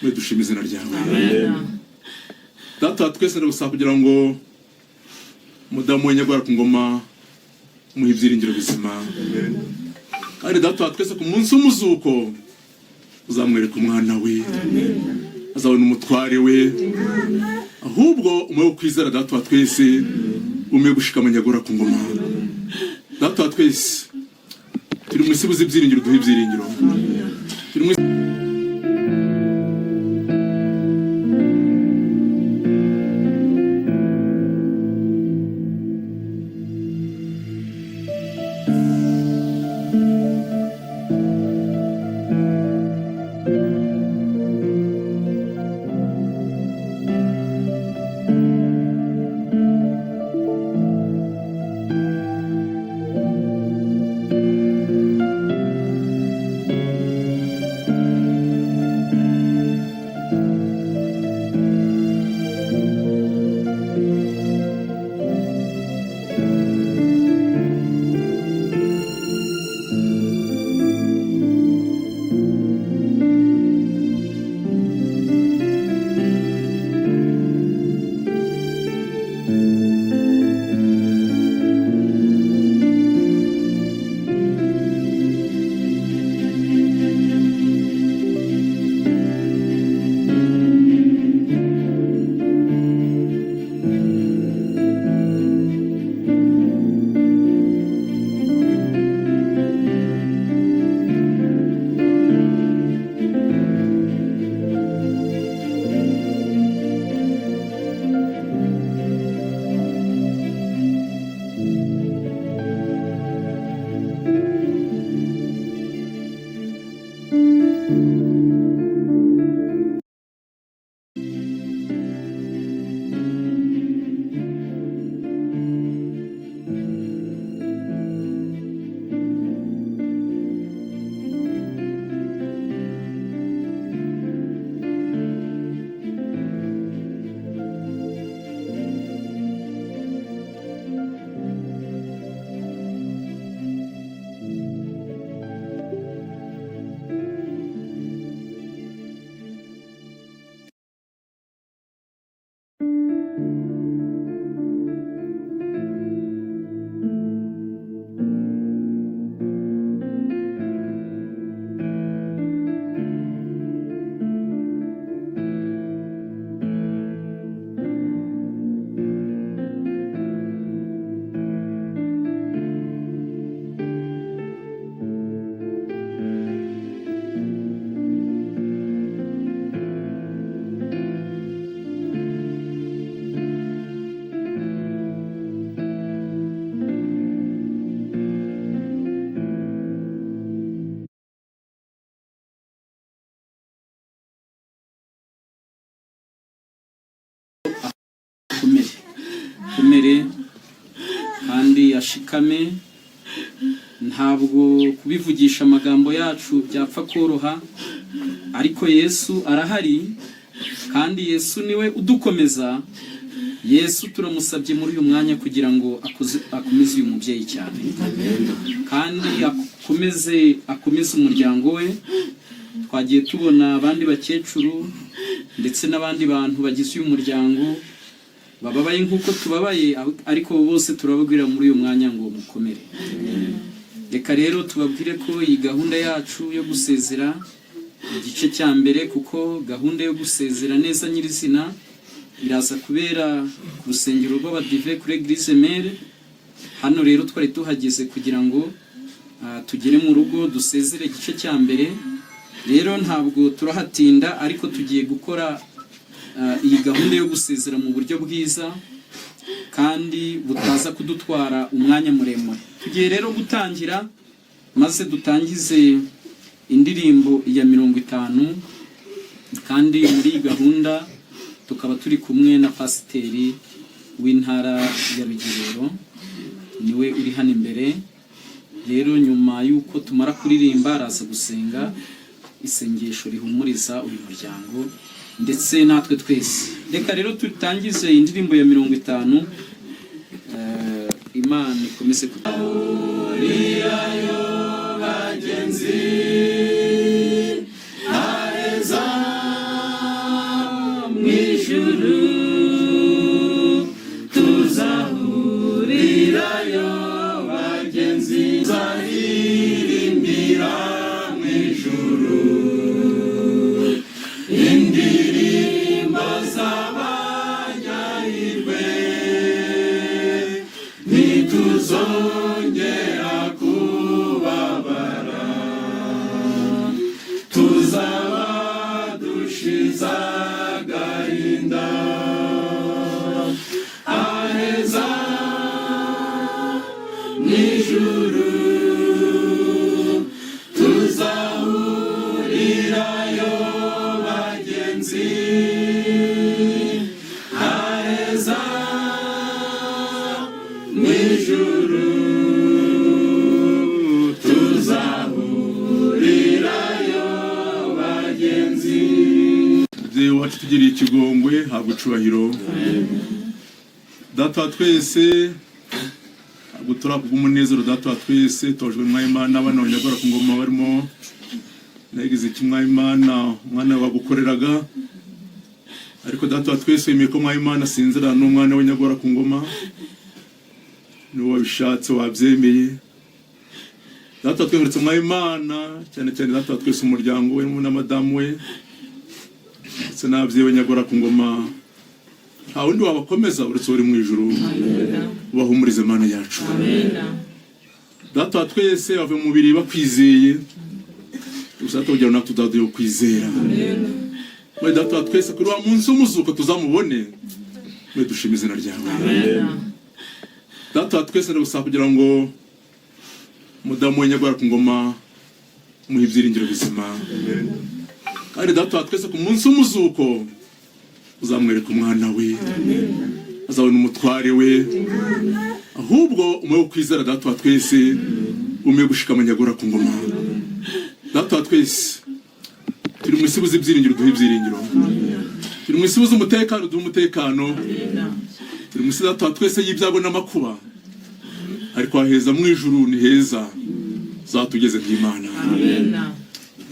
mwe dushima izina ryawe. Data twese ndagusaba kugira ngo mudamu w'Inyagwara ku ngoma muhe ibyiringiro bizima. Kandi data twese ku munsi w'umuzuko uzamwereka umwana we, azabona umutware we, ahubwo umwe wo kwizera data twese umwe gushika Inyagwara ku ngoma. Data twese turi mu isi buze ibyiringiro, duhe ibyiringiro. kumere kandi ashikame, ntabwo kubivugisha amagambo yacu byapfa koroha, ariko Yesu arahari kandi Yesu niwe udukomeza. Yesu turamusabye muri uyu mwanya kugira ngo akomeze uyu mubyeyi cyane, kandi akomeze umuryango we. Twagiye tubona abandi bakecuru ndetse n'abandi bantu bagize uyu muryango bababaye nk'uko tubabaye, ariko bose turababwira muri uyu mwanya ngo mukomere. Reka rero tubabwire ko iyi gahunda yacu yo gusezera igice cya mbere, kuko gahunda yo gusezera neza nyirizina iraza kubera ku rusengero rw'abadive kuri Eglise Mère. Hano rero twari tuhageze kugira ngo tugere mu rugo dusezere igice cya mbere. Rero ntabwo turahatinda, ariko tugiye gukora iyi gahunda yo gusezera mu buryo bwiza kandi butaza kudutwara umwanya muremure. Tugiye rero gutangira, maze dutangize indirimbo ya 50, kandi muri iyi gahunda tukaba turi kumwe na pasiteri w'intara ya Rugerero, niwe uri hano imbere. Rero nyuma y'uko tumara kuririmba araza gusenga isengesho rihumuriza uyu muryango ndetse natwe twese. Reka rero tutangize indirimbo ya 50. Imana ikomeze kuturiyayo bagenzi aheza ijuru tuzahurirayo bagenzi Zaririmbira mu ijuru indirimbo z'abanyahirwe ntituzongera kubabara tuzaba dushize agahinda aheza mu ijuru tuzahurirayo bagenzi aheza mu ijuru tuzahurirayo bagenzi. Mubyeyi wacu tugiriye ikigongwe habwa icubahiro. Data wa twese gutura kubw'umunezero data wa twese tojwe mwayimana n'abana banyagora ku ngoma barimo nagize iki mwayimana umwana wagukoreraga ariko data wa twese yemeye ko mwayimana sinzira n'umwana wanyagora ku ngoma niwe wabishatse wabyemeye data wa twese mwayimana cyane cyane data wa twese umuryango we na madamu we ndetse n'ababyeyi banyagora ku ngoma nta wundi wabakomeza uretse uri mu ijuru ubahumurize Mana yacu. Data wa twese bave mu mubiri bakwizeye usata kugira ngo natwe tuzaduye kwizera we data wa twese kuri wa munsi w'umuzuko tuzamubone we dushima izina ryawe. Data wa twese ndagusaba kugira ngo mudamu w'Inyagwara ku ngoma muhe ibyiringiro bizima kandi data wa twese ku munsi w'umuzuko uzamwereka umwana we azabona umutware we ahubwo umwe wo kwizera data wa twese umwe gushika Nyagwara ku ngoma. Data wa twese turi mu isibuze ibyiringiro duhe ibyiringiro turi mu isibuze umutekano duhe umutekano turi mu isi data wa twese y'ibyago n'amakuba ariko aheza mu ijuru ni heza zatugeze nk'Imana.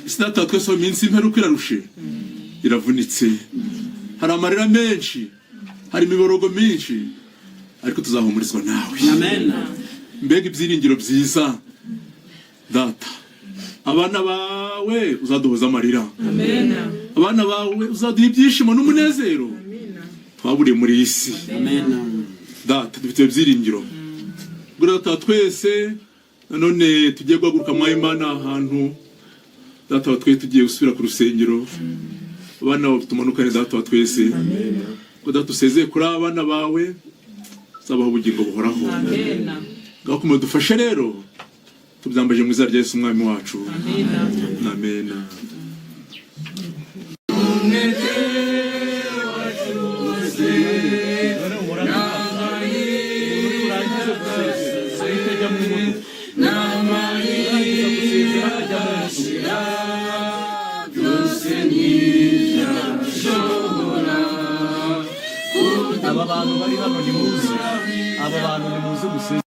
Isi data wa twese mu minsi imperuka irarushe iravunitse hari amarira menshi hari imiborogo myinshi ariko tuzahumurizwa nawe. Mbega ibyiringiro byiza data abana bawe uzaduhoza amarira abana bawe uzaduha ibyishimo n'umunezero twaburiye muri iyi si data dufite ibyiringiro gura data twese none tugiye guhaguruka mwayimana ahantu data wa twese tugiye gusubira ku rusengero abana bawe tumanukane data wa twese ngo data usezeye kuri abana bawe zabaho ubugingo buhoraho ngaho kumwe dufashe rero tubyambaje mu izina rya Yesu umwami wacu amen. Aba bantu bari hano ni muzi aba bantu ni muzi gusenga